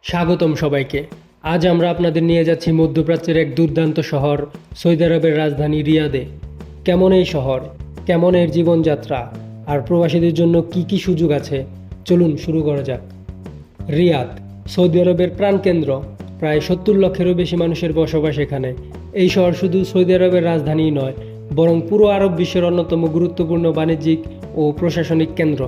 স্বাগতম সবাইকে। আজ আমরা আপনাদের নিয়ে যাচ্ছি মধ্যপ্রাচ্যের এক দুর্দান্ত শহর সৌদি আরবের রাজধানী রিয়াদে। কেমন এই শহর, কেমন এর জীবনযাত্রা, আর প্রবাসীদের জন্য কি কি সুযোগ আছে, চলুন শুরু করা যাক। রিয়াদ সৌদি আরবের প্রাণকেন্দ্র, প্রায় ৭০ লক্ষেরও বেশি মানুষের বসবাস এখানে। এই শহর শুধু সৌদি আরবের রাজধানীই নয়, বরং পুরো আরব বিশ্বের অন্যতম গুরুত্বপূর্ণ বাণিজ্যিক ও প্রশাসনিক কেন্দ্র।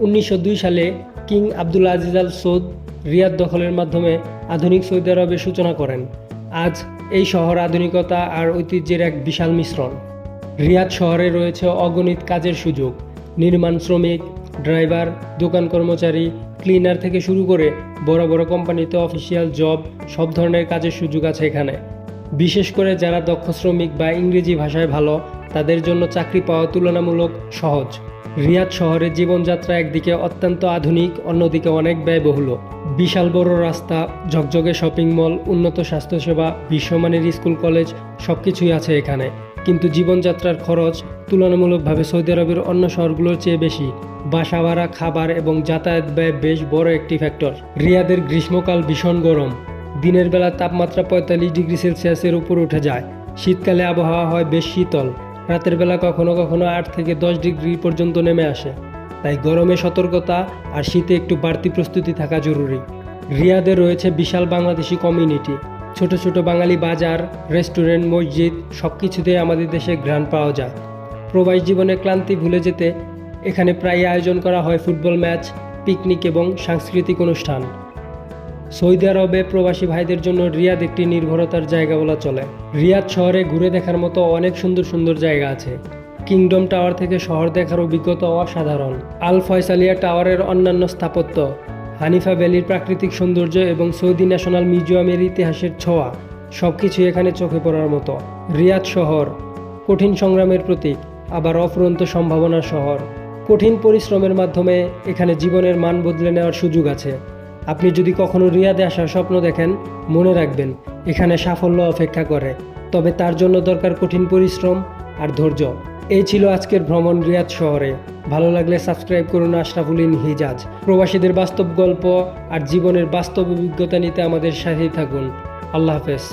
১৯০২ সালে কিং আবদুল আজিজ আল সৌদ রিয়াদ দখলের মাধ্যমে আধুনিক সৌদি আরবের সূচনা করেন। আজ এই শহর আধুনিকতা আর ঐতিহ্যের এক বিশাল মিশ্রণ। রিয়াদ শহরে রয়েছে অগণিত কাজের সুযোগ। নির্মাণ শ্রমিক, ড্রাইভার, দোকান কর্মচারী, ক্লিনার থেকে শুরু করে বড় বড় কোম্পানিতে অফিসিয়াল জব, সব ধরনের কাজের সুযোগ আছে এখানে। বিশেষ করে যারা দক্ষ শ্রমিক বা ইংরেজি ভাষায় ভালো, তাদের জন্য চাকরি পাওয়া তুলনামূলক সহজ। রিয়াদ শহরের জীবনযাত্রা একদিকে অত্যন্ত আধুনিক, অন্যদিকে অনেক ব্যয়বহুল। বিশাল বড় রাস্তা, ঝকঝকে শপিং মল, উন্নত স্বাস্থ্যসেবা, বিশ্বমানের স্কুল কলেজ সবকিছুই আছে এখানে। কিন্তু জীবনযাত্রার খরচ তুলনামূলকভাবে সৌদি আরবের অন্য শহরগুলোর চেয়ে বেশি। বাসা ভাড়া, খাবার এবং যাতায়াত ব্যয় বেশ বড় একটি ফ্যাক্টর। রিয়াদের গ্রীষ্মকাল ভীষণ গরম। দিনের বেলা তাপমাত্রা ৪৫ ডিগ্রি সেলসিয়াসের উপর উঠে যায়। শীতকালে আবহাওয়া হয় বেশ শীতল। রাতের বেলা কখনো কখনো ৮ থেকে ১০ ডিগ্রি পর্যন্ত নেমে আসে। তাই গরমে সতর্কতা আর শীতে একটু বাড়তি প্রস্তুতি থাকা জরুরি। রিয়াদে রয়েছে বিশাল বাংলাদেশি কমিউনিটি। ছোট ছোট বাঙালি বাজার, রেস্টুরেন্ট, মসজিদ সবকিছুতেই আমাদের দেশে ঘ্রাণ পাওয়া যায়। প্রবাসী জীবনে ক্লান্তি ভুলে যেতে এখানে প্রায় আয়োজন করা হয় ফুটবল ম্যাচ, পিকনিক এবং সাংস্কৃতিক অনুষ্ঠান। সৌদি আরবে প্রবাসী ভাইদের জন্য রিয়াদ একটি নির্ভরতার জায়গা বলা চলে। রিয়াদ শহরে ঘুরে দেখার মতো অনেক সুন্দর সুন্দর জায়গা আছে। কিংডম টাওয়ার থেকে শহর দেখার অভিজ্ঞতা অসাধারণ। আল ফয়সালিয়া টাওয়ারের অন্যান্য স্থাপত্য, হানিফা ভ্যালির প্রাকৃতিক সৌন্দর্য এবং সৌদি ন্যাশনাল মিউজিয়ামের ইতিহাসের ছোঁয়া সবকিছুই এখানে চোখে পড়ার মতো। রিয়াদ শহর কঠিন সংগ্রামের প্রতীক, আবার অফুরন্ত সম্ভাবনার শহর। কঠিন পরিশ্রমের মাধ্যমে এখানে জীবনের মান বদলে নেওয়ার সুযোগ আছে। আপনি যদি কখনো রিয়াদে আসার স্বপ্ন দেখেন, মনে রাখবেন এখানে সাফল্য অপেক্ষা করে, তবে তার জন্য দরকার কঠিন পরিশ্রম আর ধৈর্য। এই ছিল আজকের ভ্রমণ রিয়াদ শহরে। ভালো লাগলে সাবস্ক্রাইব করুন আশরাফুল ইন হিজাজ। প্রবাসীদের বাস্তব গল্প আর জীবনের বাস্তব অভিজ্ঞতা নিতে আমাদের সাথেই থাকুন। আল্লাহ হাফেজ।